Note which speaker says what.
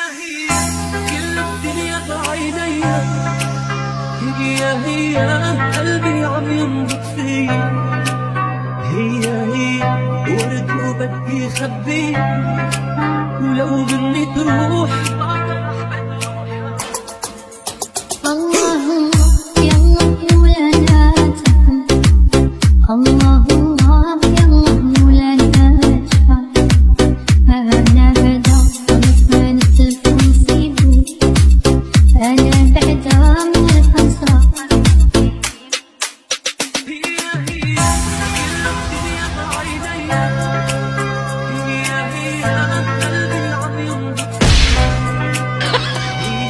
Speaker 1: هي كل الدنيا بعيني، هي قلبي عم ينبض فيا، هي ورد وبدي خبي، ولو مني تروح
Speaker 2: الله يلا ولا تفهم، الله يلا ولا تشفى، أنا بعدا ما نتلف نصيبي، أنا بعدا من الخسرة.
Speaker 1: هي كل الدنيا بعيني، هي قلبي عم ينبض فيا، هي